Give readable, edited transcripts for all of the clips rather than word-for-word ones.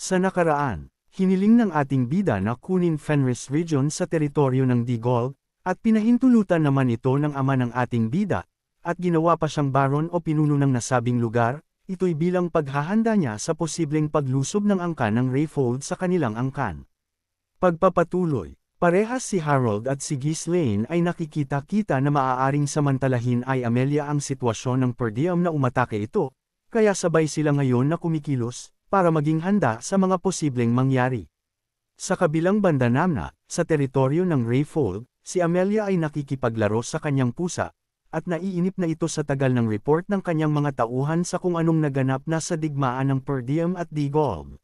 Sa nakaraan, hiniling ng ating bida na kunin Fenris Region sa teritoryo ng Digol, at pinahintulutan naman ito ng ama ng ating bida, at ginawa pa siyang baron o pinuno ng nasabing lugar, ito'y bilang paghahanda niya sa posibleng paglusob ng angkan ng Rayfold sa kanilang angkan. Pagpapatuloy, parehas si Harold at si Ghislaine ay nakikita-kita na maaaring samantalahin ay Amelia ang sitwasyon ng Perdium na umatake ito, kaya sabay sila ngayon na kumikilos, para maging handa sa mga posibleng mangyari. Sa kabilang banda naman, sa teritoryo ng Rayfold, si Amelia ay nakikipaglaro sa kanyang pusa, at naiinip na ito sa tagal ng report ng kanyang mga tauhan sa kung anong naganap na sa digmaan ng Perdium at Digol.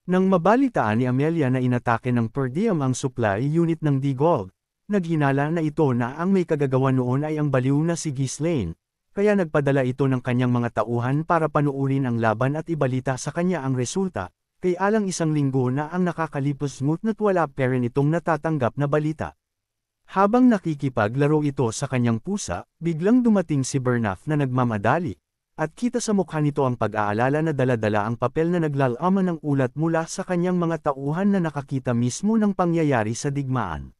Nang mabalitaan ni Amelia na inatake ng Perdium ang supply unit ng Digol, naghinala na ito na ang may kagagawa noon ay ang baliw na si Ghislaine, kaya nagpadala ito ng kanyang mga tauhan para panuurin ang laban at ibalita sa kanya ang resulta, kay alang isang linggo na ang nakakalipos ngutna't wala pa rin itong natatanggap na balita. Habang nakikipaglaro ito sa kanyang pusa, biglang dumating si Bernaf na nagmamadali, at kita sa mukha nito ang pag-aalala na dala-dala ang papel na naglalaman ng ulat mula sa kanyang mga tauhan na nakakita mismo ng pangyayari sa digmaan.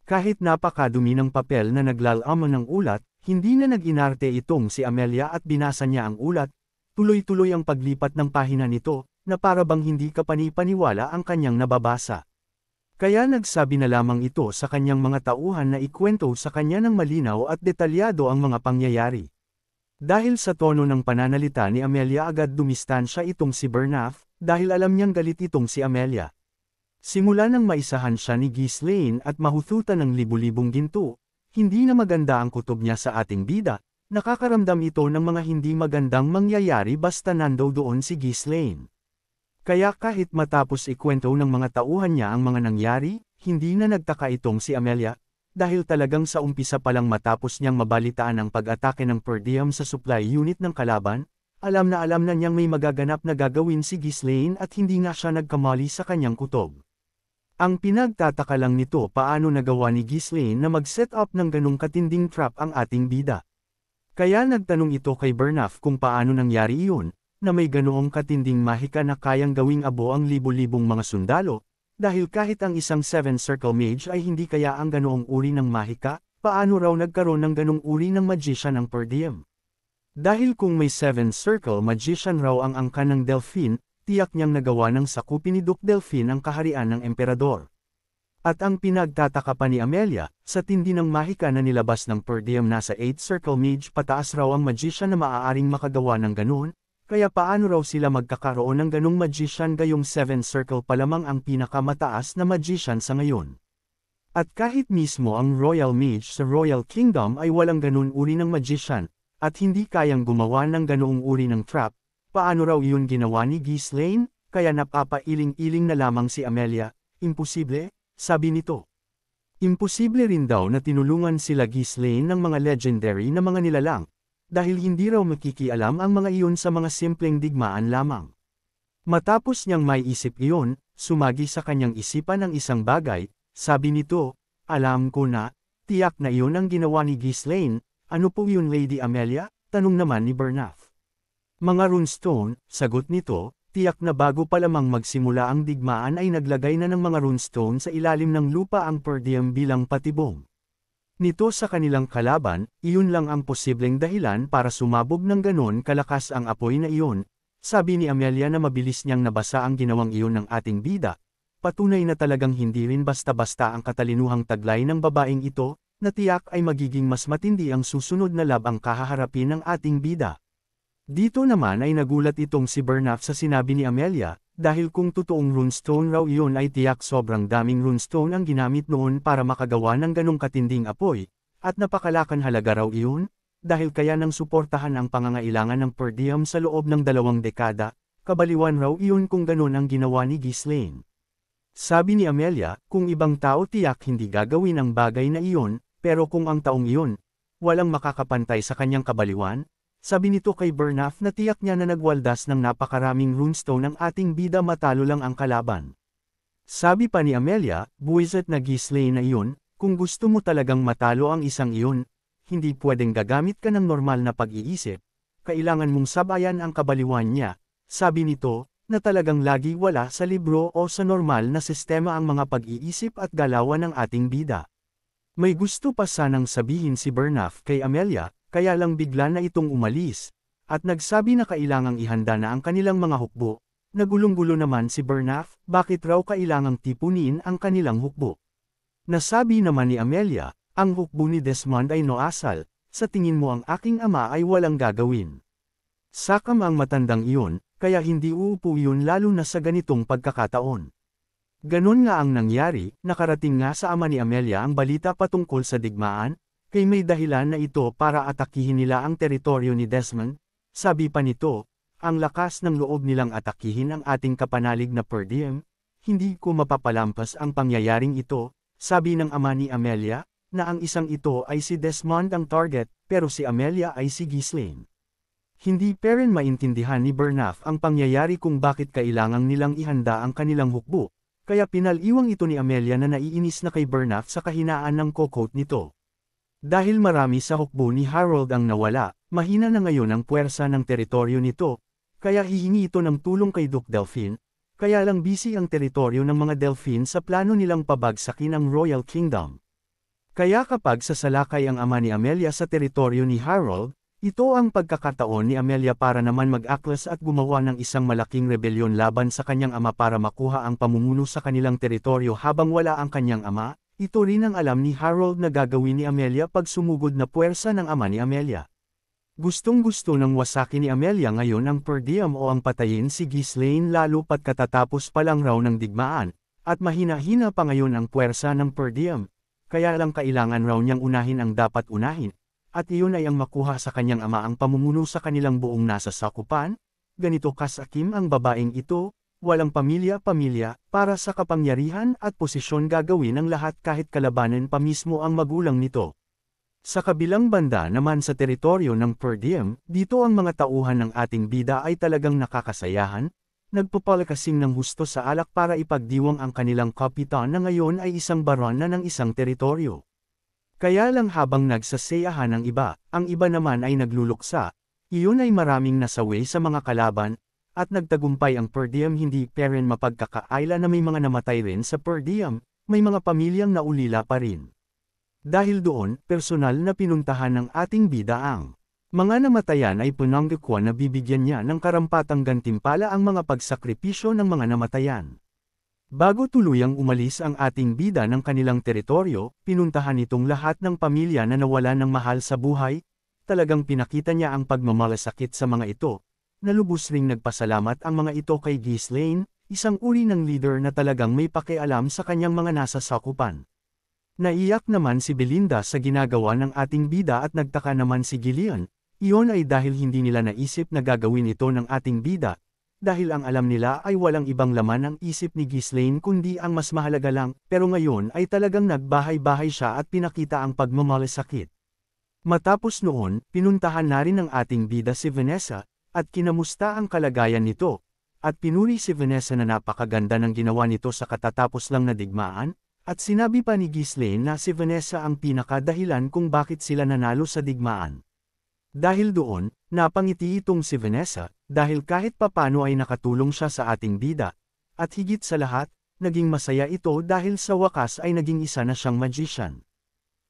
Kahit napakadumi ng papel na naglalaman ng ulat, hindi na nag-inarte itong si Amelia at binasa niya ang ulat, tuloy-tuloy ang paglipat ng pahina nito, na para bang hindi kapani-paniwala ang kanyang nababasa. Kaya nagsabi na lamang ito sa kanyang mga tauhan na ikwento sa kanya ng malinaw at detalyado ang mga pangyayari. Dahil sa tono ng pananalita ni Amelia agad dumistansya itong si Bernaf, dahil alam niyang galit itong si Amelia. Simula nang maisahan siya ni Ghislaine at mahututan ng libu-libong ginto, hindi na maganda ang kutob niya sa ating bida, nakakaramdam ito ng mga hindi magandang mangyayari basta nandoon si Ghislaine. Kaya kahit matapos ikwento ng mga tauhan niya ang mga nangyari, hindi na nagtaka itong si Amelia, dahil talagang sa umpisa palang matapos niyang mabalitaan ang pag-atake ng Perdium sa supply unit ng kalaban, alam na niyang may magaganap na gagawin si Ghislaine at hindi nga siya nagkamali sa kanyang kutob. Ang pinagtataka lang nito paano nagawa ni Ghislaine na mag-set up ng ganong katinding trap ang ating bida. Kaya nagtanong ito kay Bernaf kung paano nangyari iyon, na may ganoong katinding mahika na kayang gawing abo ang libu-libong mga sundalo, dahil kahit ang isang 7-circle mage ay hindi kaya ang ganoong uri ng mahika, paano raw nagkaroon ng ganong uri ng magician ang Perdium? Dahil kung may 7-circle magician raw ang angkan ng Delphine, tiyak niyang nagawa ng sakupin ni Duke Delphine ang kaharian ng emperador. At ang pinagtataka pa ni Amelia, sa tindi ng mahika na nilabas ng Perdium nasa 8-circle mage pataas raw ang magician na maaaring makagawa ng ganon, kaya paano raw sila magkakaroon ng ganong magician gayong 7-circle pa lamang ang pinakamataas na magician sa ngayon. At kahit mismo ang Royal Mage sa Royal Kingdom ay walang ganon uri ng magician, at hindi kayang gumawa ng ganoong uri ng trap, paano raw iyon ginawa ni Ghislaine, kaya napapailing-iling na lamang si Amelia, imposible, sabi nito. Imposible rin daw na tinulungan sila Ghislaine ng mga legendary na mga nilalang, dahil hindi raw makikialam ang mga iyon sa mga simpleng digmaan lamang. Matapos niyang maiisip iyon, sumagi sa kanyang isipan ang isang bagay, sabi nito, alam ko na, tiyak na iyon ang ginawa ni Ghislaine, ano po yun Lady Amelia? Tanong naman ni Bernaf. Mga runestone, sagot nito, tiyak na bago pa lamang magsimula ang digmaan ay naglagay na ng mga runestone sa ilalim ng lupa ang Perdium bilang patibong nito sa kanilang kalaban, iyon lang ang posibleng dahilan para sumabog ng ganon kalakas ang apoy na iyon, sabi ni Amelia na mabilis niyang nabasa ang ginawang iyon ng ating bida, patunay na talagang hindi rin basta-basta ang katalinuhang taglay ng babaeng ito, na tiyak ay magiging mas matindi ang susunod na labang kahaharapin ng ating bida. Dito naman ay nagulat itong si Bernaf sa sinabi ni Amelia, dahil kung totoong runestone raw iyon ay tiyak sobrang daming runestone ang ginamit noon para makagawa ng ganong katinding apoy, at napakalakan halaga raw iyon, dahil kaya nang suportahan ang pangangailangan ng Perdium sa loob ng 2 dekada, kabaliwan raw iyon kung ganon ang ginawa ni Ghislaine. Sabi ni Amelia, kung ibang tao tiyak hindi gagawin ang bagay na iyon, pero kung ang taong iyon, walang makakapantay sa kanyang kabaliwan, sabi nito kay Bernaf na tiyak niya na nagwaldas ng napakaraming runestone ng ating bida matalo lang ang kalaban. Sabi pa ni Amelia, buwisit na Ghislaine na iyon, kung gusto mo talagang matalo ang isang iyon, hindi pwedeng gagamit ka ng normal na pag-iisip, kailangan mong sabayan ang kabaliwan niya, sabi nito, na talagang lagi wala sa libro o sa normal na sistema ang mga pag-iisip at galawan ng ating bida. May gusto pa sanang sabihin si Bernaf kay Amelia, kaya lang bigla na itong umalis, at nagsabi na kailangang ihanda na ang kanilang mga hukbo. Nagulong-gulo naman si Bernaf, bakit raw kailangang tipunin ang kanilang hukbo. Nasabi naman ni Amelia, ang hukbo ni Desmond ay no asal, sa tingin mo ang aking ama ay walang gagawin. Sakam ang matandang iyon, kaya hindi uupo yun lalo na sa ganitong pagkakataon. Ganon nga ang nangyari, nakarating nga sa ama ni Amelia ang balita patungkol sa digmaan, kay may dahilan na ito para atakihin nila ang teritoryo ni Desmond. Sabi pa nito, ang lakas ng loob nilang atakihin ang ating kapanalig na per diem, hindi ko mapapalampas ang pangyayaring ito, sabi ng ama ni Amelia, na ang isang ito ay si Desmond ang target, pero si Amelia ay si Ghislaine. Hindi pa rin maintindihan ni Bernaf ang pangyayari kung bakit kailangang nilang ihanda ang kanilang hukbo, kaya pinaliwang ito ni Amelia na naiinis na kay Bernaf sa kahinaan ng kokot nito. Dahil marami sa hukbo ni Harold ang nawala, mahina na ngayon ang puwersa ng teritoryo nito, kaya hihingi ito ng tulong kay Duke Delphine, kaya lang busy ang teritoryo ng mga Delphine sa plano nilang pabagsakin ang Royal Kingdom. Kaya kapag sasalakay ang ama ni Amelia sa teritoryo ni Harold, ito ang pagkakataon ni Amelia para naman mag-aklas at gumawa ng isang malaking rebelyon laban sa kanyang ama para makuha ang pamumuno sa kanilang teritoryo habang wala ang kanyang ama. Ito rin ang alam ni Harold na gagawin ni Amelia pag sumugod na puwersa ng ama ni Amelia. Gustong-gusto ng wasakin ni Amelia ngayon ang per diem o ang patayin si Ghislaine lalo pat katatapos pa lang raw ng digmaan, at mahina-hina pa ngayon ang puwersa ng per diem, kaya lang kailangan raw niyang unahin ang dapat unahin, at iyon ay ang makuha sa kanyang ama ang pamumuno sa kanilang buong nasa sakupan. Ganito kasakim ang babaeng ito, walang pamilya-pamilya, para sa kapangyarihan at posisyon gagawin ang lahat kahit kalabanan pa mismo ang magulang nito. Sa kabilang banda naman sa teritoryo ng per diem, dito ang mga tauhan ng ating bida ay talagang nakakasayahan, nagpapalakasing ng husto sa alak para ipagdiwang ang kanilang kapitan na ngayon ay isang baron na ng isang teritoryo. Kaya lang habang nagsasayahan ang iba naman ay nagluluksa, iyon ay maraming nasawi sa mga kalaban, at nagtagumpay ang per diem hindi pa rin mapagkakaila na may mga namatay rin sa per diem, may mga pamilyang naulila pa rin. Dahil doon, personal na pinuntahan ng ating bida ang mga namatayan ay pinanggakwa na bibigyan niya ng karampatang gantimpala ang mga pagsakripisyo ng mga namatayan. Bago tuluyang umalis ang ating bida ng kanilang teritoryo, pinuntahan itong lahat ng pamilya na nawalan ng mahal sa buhay, talagang pinakita niya ang pagmamalasakit sa mga ito, na lubos ring nagpasalamat ang mga ito kay Ghislaine, isang uri ng leader na talagang may pakialam sa kanyang mga nasa sakupan. Naiyak naman si Belinda sa ginagawa ng ating bida at nagtaka naman si Gillian, iyon ay dahil hindi nila naisip na gagawin ito ng ating bida, dahil ang alam nila ay walang ibang laman ang isip ni Ghislaine kundi ang mas mahalaga lang, pero ngayon ay talagang nagbahay-bahay siya at pinakita ang pagmamalasakit. Matapos noon, pinuntahan na rin ng ating bida si Vanessa, at kinamusta ang kalagayan nito, at pinuri si Vanessa na napakaganda ng ginawa nito sa katatapos lang na digmaan, at sinabi pa ni Ghislaine na si Vanessa ang pinakadahilan kung bakit sila nanalo sa digmaan. Dahil doon, napangiti itong si Vanessa, dahil kahit papano ay nakatulong siya sa ating bida, at higit sa lahat, naging masaya ito dahil sa wakas ay naging isa na siyang magician.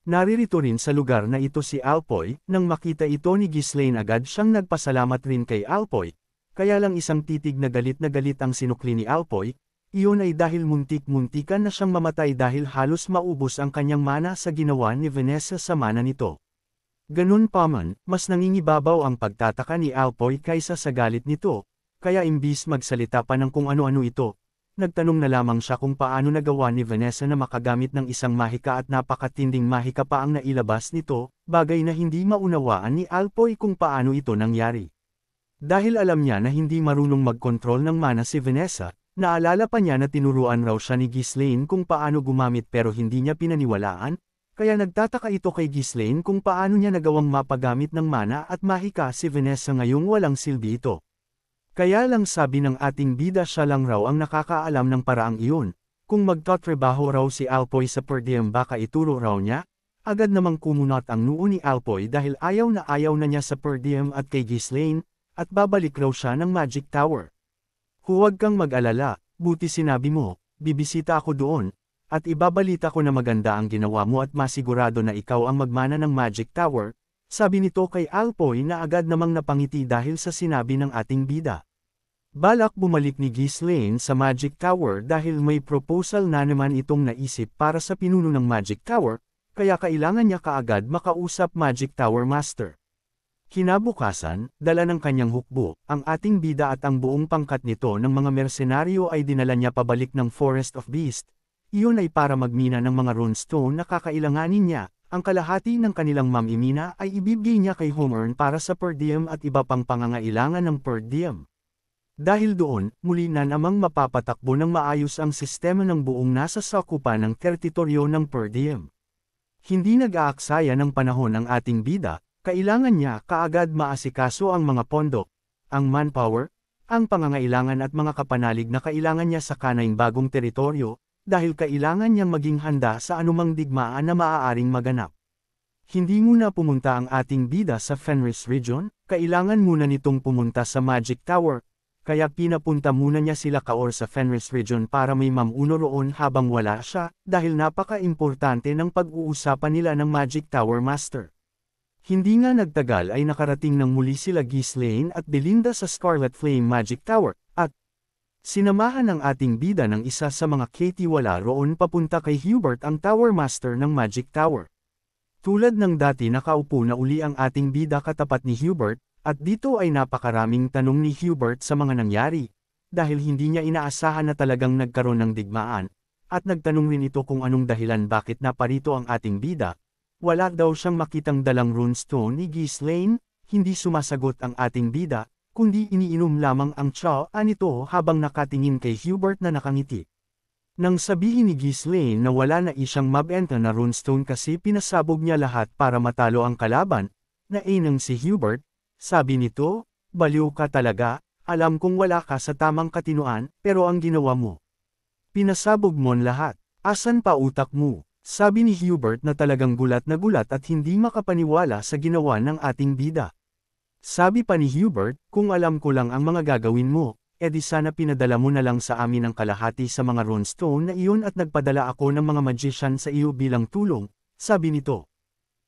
Naririto rin sa lugar na ito si Alpoy, nang makita ito ni Ghislaine agad siyang nagpasalamat rin kay Alpoy, kaya lang isang titig na galit ang sinukli ni Alpoy. Iyon ay dahil muntik-muntikan na siyang mamatay dahil halos maubos ang kanyang mana sa ginawa ni Vanessa sa mana nito. Ganun pa man, mas nangingibabaw ang pagtataka ni Alpoy kaysa sa galit nito, kaya imbis magsalita pa ng kung ano-ano ito, nagtanong na lamang siya kung paano nagawa ni Vanessa na makagamit ng isang mahika at napakatinding mahika pa ang nailabas nito, bagay na hindi maunawaan ni Alpoy kung paano ito nangyari. Dahil alam niya na hindi marunong magkontrol ng mana si Vanessa, naalala pa niya na tinuruan raw siya ni Ghislaine kung paano gumamit pero hindi niya pinaniwalaan, kaya nagtataka ito kay Ghislaine kung paano niya nagawang mapagamit ng mana at mahika si Vanessa ngayong walang silbi ito. Kaya lang sabi ng ating bida siya lang raw ang nakakaalam ng paraang iyon, kung magtatrabaho raw si Alpoy sa per diem baka ituro raw niya, agad namang kumunot ang noo ni Alpoy dahil ayaw na niya sa per diem at kay Ghislaine, at babalik raw siya ng Magic Tower. Huwag kang mag-alala, buti sinabi mo, bibisita ako doon, at ibabalita ko na maganda ang ginawa mo at masigurado na ikaw ang magmana ng Magic Tower, sabi nito kay Alpoy na agad namang napangiti dahil sa sinabi ng ating bida. Balak bumalik ni Ghislaine sa Magic Tower dahil may proposal na naman itong naisip para sa pinuno ng Magic Tower, kaya kailangan niya kaagad makausap Magic Tower Master. Kinabukasan, dala ng kanyang hukbo, ang ating bida at ang buong pangkat nito ng mga mersenaryo ay dinala niya pabalik ng Forest of Beast. Iyon ay para magmina ng mga runestone na kakailanganin niya. Ang kalahati ng kanilang mamimina ay ibibigay niya kay Homer para sa per diem at iba pang pangangailangan ng per diem. Dahil doon, muli na namang mapapatakbo ng maayos ang sistema ng buong nasa sakupan ng teritoryo ng per diem. Hindi nag-aaksaya ng panahon ang ating bida. Kailangan niya kaagad maasikaso ang mga pondo, ang manpower, ang pangangailangan at mga kapanalig na kailangan niya sa kanaing bagong teritoryo, dahil kailangan niyang maging handa sa anumang digmaan na maaaring maganap. Hindi muna pumunta ang ating bida sa Fenris Region, kailangan muna nitong pumunta sa Magic Tower, kaya pinapunta muna niya sila Kaor sa Fenris Region para may mamuno roon habang wala siya, dahil napaka-importante ng pag-uusapan nila ng Magic Tower Master. Hindi nga nagtagal ay nakarating ng muli sila Ghislaine at Belinda sa Scarlet Flame Magic Tower, at sinamahan ng ating bida ng isa sa mga katiwala roon papunta kay Hubert ang Tower Master ng Magic Tower. Tulad ng dati nakaupo na uli ang ating bida katapat ni Hubert, at dito ay napakaraming tanong ni Hubert sa mga nangyari, dahil hindi niya inaasahan na talagang nagkaroon ng digmaan, at nagtanong rin ito kung anong dahilan bakit naparito ang ating bida. Wala daw siyang makitang dalang runestone ni Ghislaine, hindi sumasagot ang ating bida, kundi iniinom lamang ang tsaa nito habang nakatingin kay Hubert na nakangiti. Nang sabihin ni Ghislaine na wala na siyang mabenta na runestone kasi pinasabog niya lahat para matalo ang kalaban, nainang si Hubert, sabi nito, baliw ka talaga, alam kong wala ka sa tamang katinuan, pero ang ginawa mo. Pinasabog mo lahat, asan pa utak mo? Sabi ni Hubert na talagang gulat na gulat at hindi makapaniwala sa ginawa ng ating bida. Sabi pa ni Hubert, kung alam ko lang ang mga gagawin mo, edi sana pinadala mo na lang sa amin ang kalahati sa mga runestone na iyon at nagpadala ako ng mga magician sa iyo bilang tulong, sabi nito.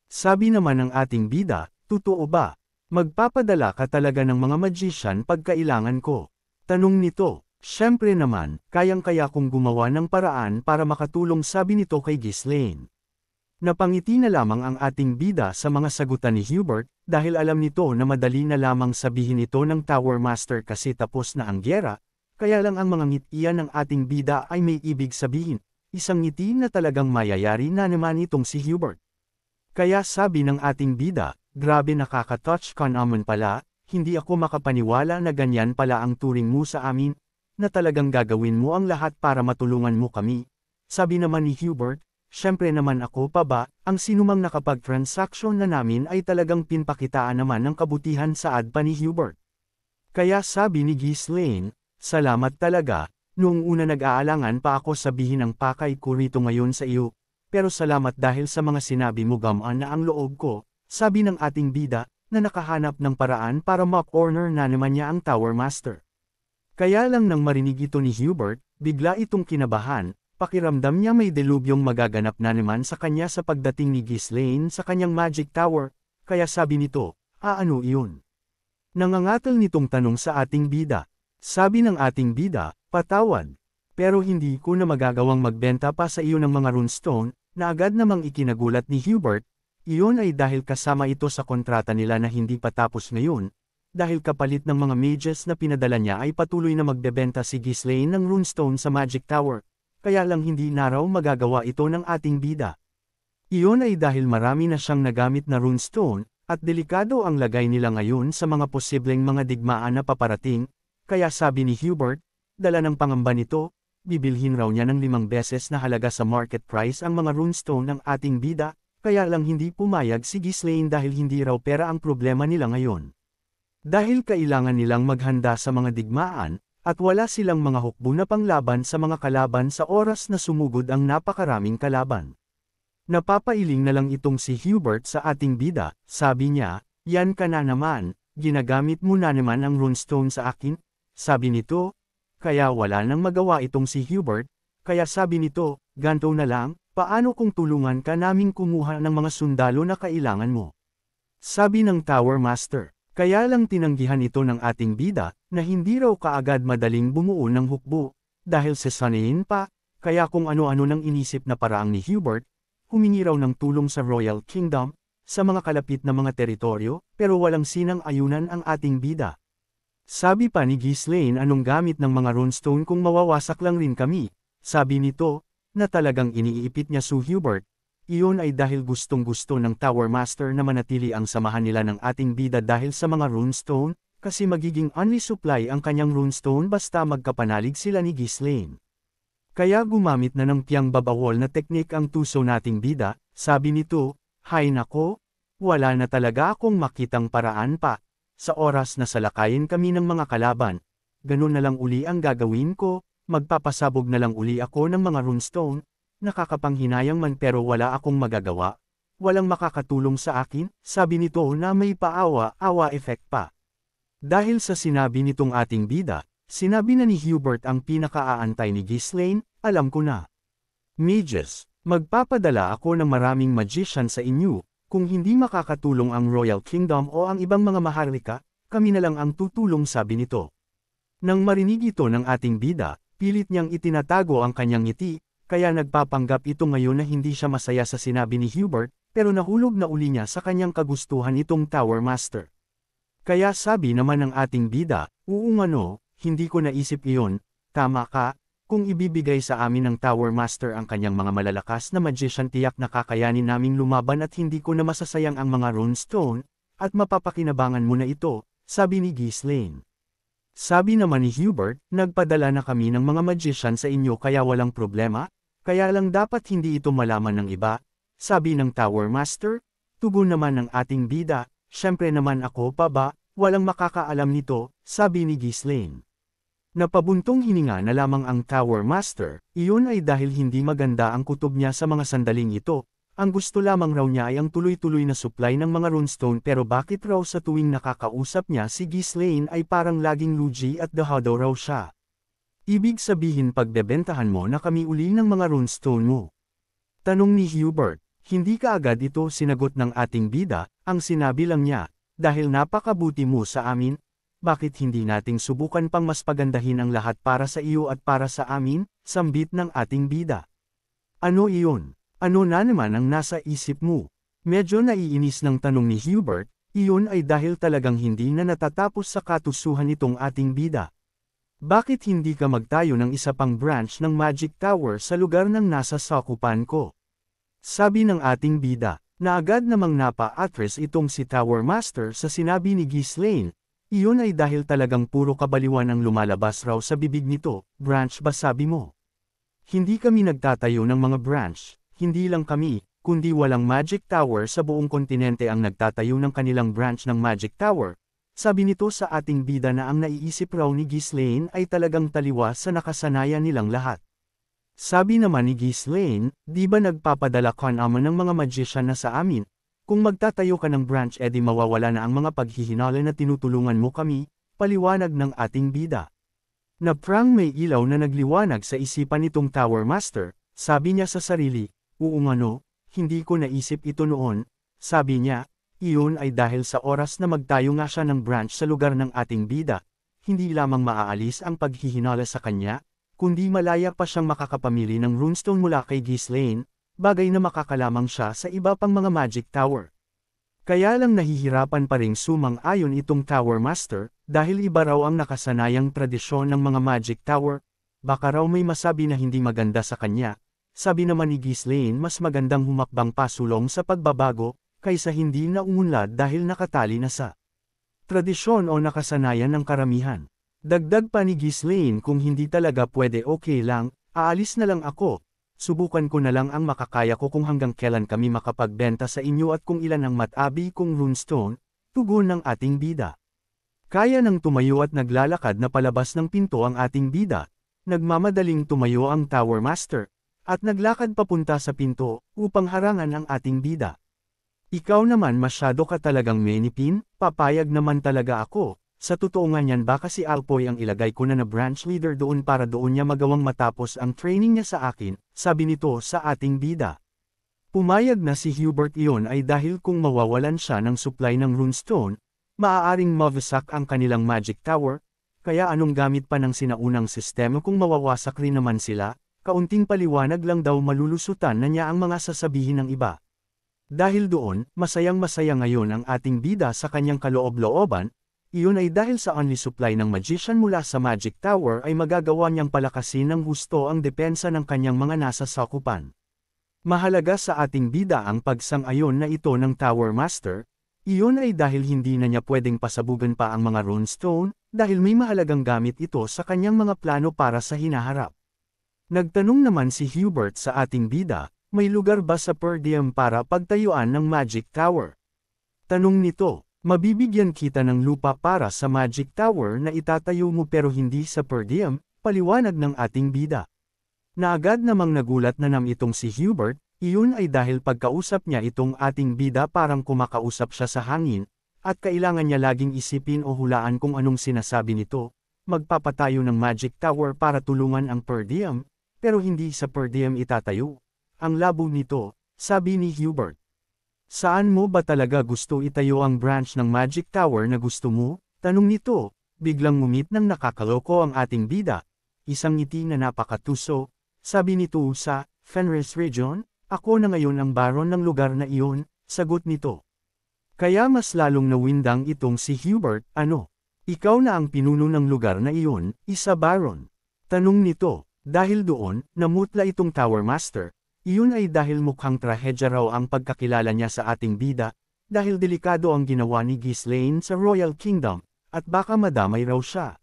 Sabi naman ng ating bida, totoo ba? Magpapadala ka talaga ng mga magician pag kailangan ko? Tanong nito. Siyempre naman, kayang-kaya kong gumawa ng paraan para makatulong, sabi nito kay Ghislaine. Napangiti na lamang ang ating bida sa mga sagutan ni Hubert, dahil alam nito na madali na lamang sabihin ito ng Tower Master kasi tapos na ang gyera, kaya lang ang mga ngitian ng ating bida ay may ibig sabihin, isang ngiti na talagang mayayari na naman itong si Hubert. Kaya sabi ng ating bida, grabe nakaka-touch ka naman pala, hindi ako makapaniwala na ganyan pala ang turing mo sa amin, na talagang gagawin mo ang lahat para matulungan mo kami. Sabi naman ni Hubert, syempre naman ako pa ba, ang sinumang nakapag-transaksyon na namin ay talagang pinpakitaan naman ng kabutihan saad pa ni Hubert. Kaya sabi ni Ghislaine, salamat talaga, noong una nag-aalangan pa ako sabihin ang pakay ko rito ngayon sa iyo, pero salamat dahil sa mga sinabi mo gamaan na ang loob ko, sabi ng ating bida, na nakahanap ng paraan para ma-corner na naman niya ang Tower Master. Kaya lang nang marinig ito ni Hubert, bigla itong kinabahan, pakiramdam niya may delubyong magaganap na naman sa kanya sa pagdating ni Ghislaine sa kanyang Magic Tower, kaya sabi nito, ano iyon? Nangangatal nitong tanong sa ating bida. Sabi ng ating bida, patawad. Pero hindi ko na magagawang magbenta pa sa iyo ng mga runestone, na agad namang ikinagulat ni Hubert, iyon ay dahil kasama ito sa kontrata nila na hindi pa tapos ngayon. Dahil kapalit ng mga mages na pinadala niya ay patuloy na magbebenta si Ghislaine ng runestone sa Magic Tower, kaya lang hindi na raw magagawa ito ng ating bida. Iyon ay dahil marami na siyang nagamit na runestone, at delikado ang lagay nila ngayon sa mga posibleng mga digmaan na paparating, kaya sabi ni Hubert, dala ng pangamba nito, bibilhin raw niya ng 5 beses na halaga sa market price ang mga runestone ng ating bida, kaya lang hindi pumayag si Ghislaine dahil hindi raw pera ang problema nila ngayon. Dahil kailangan nilang maghanda sa mga digmaan, at wala silang mga hukbo na panglaban sa mga kalaban sa oras na sumugod ang napakaraming kalaban. Napapailing na lang itong si Hubert sa ating bida, sabi niya, yan ka na naman, ginagamit mo na naman ang runestone sa akin, sabi nito, kaya wala nang magawa itong si Hubert, kaya sabi nito, ganto na lang, paano kung tulungan ka naming kumuha ng mga sundalo na kailangan mo? Sabi ng Tower Master. Kaya lang tinanggihan ito ng ating bida, na hindi raw kaagad madaling bumuo ng hukbo, dahil sesanayin pa, kaya kung ano-ano nang inisip na paraang ni Hubert, humingi raw ng tulong sa Royal Kingdom, sa mga kalapit na mga teritoryo, pero walang sinang ayunan ang ating bida. Sabi pa ni Ghislaine anong gamit ng mga runestone kung mawawasak lang rin kami, sabi nito, na talagang iniipit niya si Hubert. Iyon ay dahil gustong-gusto ng Tower Master na manatili ang samahan nila ng ating bida dahil sa mga runestone, kasi magiging only supply ang kanyang runestone basta magkapanalig sila ni Ghislaine. Kaya gumamit na ng piyang babawol na teknik ang tuso nating bida, sabi nito, hay nako, wala na talaga akong makitang paraan pa, sa oras na salakayin kami ng mga kalaban, ganun na lang uli ang gagawin ko, magpapasabog na lang uli ako ng mga runestone, nakakapanghinayang man pero wala akong magagawa, walang makakatulong sa akin, sabi nito na may paawa-awa effect pa. Dahil sa sinabi nitong ating bida, sinabi na ni Hubert ang pinakaaantay ni Ghislaine, alam ko na. Mages, magpapadala ako ng maraming magician sa inyo, kung hindi makakatulong ang Royal Kingdom o ang ibang mga maharlika, kami na lang ang tutulong sabi nito. Nang marinig ito ng ating bida, pilit niyang itinatago ang kanyang ngiti, kaya nagpapanggap ito ngayon na hindi siya masaya sa sinabi ni Hubert, pero nahulog na uli niya sa kanyang kagustuhan itong Tower Master. Kaya sabi naman ng ating bida, hindi ko naisip iyon, tama ka, kung ibibigay sa amin ng Tower Master ang kanyang mga malalakas na magician tiyak na kakayanin naming lumaban at hindi ko na masasayang ang mga runestone, at mapapakinabangan mo na ito, sabi ni Ghislaine. Sabi naman ni Hubert, nagpadala na kami ng mga magician sa inyo kaya walang problema, kaya lang dapat hindi ito malaman ng iba, sabi ng Tower Master, tugon naman ng ating bida, syempre naman ako pa ba, walang makakaalam nito, sabi ni Ghislaine. Napabuntong hininga na lamang ang Tower Master, iyon ay dahil hindi maganda ang kutob niya sa mga sandaling ito, ang gusto lamang raw niya ay ang tuloy-tuloy na supply ng mga runestone pero bakit raw sa tuwing nakakausap niya si Ghislaine ay parang laging lugi at dahado raw siya. Ibig sabihin pagbebentahan mo na kami uli ng mga runestone mo. Tanong ni Hubert, hindi kaagad ito sinagot ng ating bida, ang sinabi lang niya, dahil napakabuti mo sa amin, bakit hindi nating subukan pang mas pagandahin ang lahat para sa iyo at para sa amin, sambit ng ating bida. Ano iyon? Ano na naman ang nasa isip mo? Medyo naiinis ng tanong ni Hubert, iyon ay dahil talagang hindi na natatapos sa katusuhan itong ating bida. Bakit hindi ka magtayo ng isa pang branch ng Magic Tower sa lugar ng nasa sakupan ko? Sabi ng ating bida, na agad namang napa-address itong si Tower Master sa sinabi ni Ghislaine, iyon ay dahil talagang puro kabaliwan ang lumalabas raw sa bibig nito, branch ba sabi mo? Hindi kami nagtatayo ng mga branch, hindi lang kami, kundi walang Magic Tower sa buong kontinente ang nagtatayo ng kanilang branch ng Magic Tower. Sabi nito sa ating bida na ang naiisip raw ni Ghislaine ay talagang taliwas sa nakasanayan nilang lahat. Sabi naman ni Ghislaine, di ba nagpapadala ka naman ng mga magician na sa amin? Kung magtatayo ka ng branch edi mawawala na ang mga paghihinala na tinutulungan mo kami, paliwanag ng ating bida. Na prang may ilaw na nagliwanag sa isipan nitong Tower Master, sabi niya sa sarili, hindi ko naisip ito noon, sabi niya, iyon ay dahil sa oras na magtayo nga siya ng branch sa lugar ng ating bida, hindi lamang maaalis ang paghihinala sa kanya, kundi malaya pa siyang makakapamili ng runestone mula kay Ghislaine, bagay na makakalamang siya sa iba pang mga Magic Tower. Kaya lang nahihirapan pa ring sumang-ayon itong Tower Master, dahil iba raw ang nakasanayang tradisyon ng mga Magic Tower, baka raw may masabi na hindi maganda sa kanya, sabi naman ni Ghislaine mas magandang humakbang pasulong sa pagbabago, kaysa hindi na umunlad dahil nakatali na sa tradisyon o nakasanayan ng karamihan. Dagdag pa ni Ghislaine kung hindi talaga pwede okay lang, aalis na lang ako, subukan ko na lang ang makakaya ko kung hanggang kailan kami makapagbenta sa inyo at kung ilan ang matabi kong runestone, tugon ng ating bida. Kaya nang tumayo at naglalakad na palabas ng pinto ang ating bida, nagmamadaling tumayo ang Tower Master, at naglakad papunta sa pinto, upang harangan ang ating bida. Ikaw naman masyado ka talagang menipin, papayag naman talaga ako, Sa totoo nga niyan baka si Alpoy ang ilagay ko na branch leader doon para doon niya magawang matapos ang training niya sa akin, sabi nito sa ating bida. Pumayag na si Hubert iyon ay dahil kung mawawalan siya ng supply ng runestone, maaaring mawasak ang kanilang magic tower, kaya anong gamit pa ng sinaunang sistema kung mawawasak rin naman sila, kaunting paliwanag lang daw malulusutan na niya ang mga sasabihin ng iba. Dahil doon, masayang-masaya ngayon ang ating bida sa kanyang kaloob-looban, iyon ay dahil sa only supply ng magician mula sa Magic Tower ay magagawa niyang palakasin ng gusto ang depensa ng kanyang mga nasa sakupan. Mahalaga sa ating bida ang pagsang-ayon na ito ng Tower Master, iyon ay dahil hindi na niya pwedeng pasabugan pa ang mga runestone, dahil may mahalagang gamit ito sa kanyang mga plano para sa hinaharap. Nagtanong naman si Hubert sa ating bida, may lugar ba sa per diem para pagtayuan ng Magic Tower? Tanong nito, mabibigyan kita ng lupa para sa Magic Tower na itatayo mo pero hindi sa per diem, paliwanag ng ating bida. Na agad namang nagulat na itong si Hubert, iyon ay dahil pagkausap niya itong ating bida parang kumakausap siya sa hangin, at kailangan niya laging isipin o hulaan kung anong sinasabi nito, magpapatayo ng Magic Tower para tulungan ang per diem, pero hindi sa per diem itatayo. Ang labo nito, sabi ni Hubert. Saan mo ba talaga gusto itayo ang branch ng Magic Tower na gusto mo? Tanong nito, biglang ngumit ng nakakaloko ang ating bida, isang ngiti na napakatuso. Sabi nito sa Fenris Region, ako na ngayon ang baron ng lugar na iyon, sagot nito. Kaya mas lalong nawindang itong si Hubert, ano? Ikaw na ang pinuno ng lugar na iyon, isa baron. Tanong nito, dahil doon, namutla itong Tower Master, iyon ay dahil mukhang trahedya raw ang pagkakilala niya sa ating bida, dahil delikado ang ginawa ni Ghislaine sa Royal Kingdom, at baka madamay raw siya.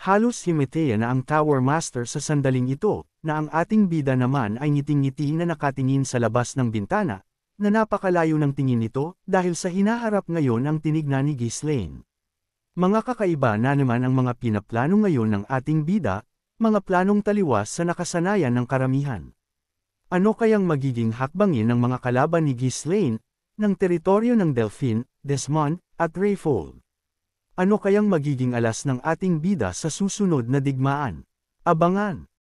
Halos himeteya na ang Tower Master sa sandaling ito, na ang ating bida naman ay ngiting-ngiti na nakatingin sa labas ng bintana, na napakalayo ng tingin nito, dahil sa hinaharap ngayon ang tinignan ni Ghislaine. Mga kakaiba na naman ang mga pinaplano ngayon ng ating bida, mga planong taliwas sa nakasanayan ng karamihan. Ano kayang magiging hakbangin ng mga kalaban ni Ghislaine, ng teritoryo ng Delphine, Desmond, at Rayfold? Ano kayang magiging alas ng ating bida sa susunod na digmaan? Abangan!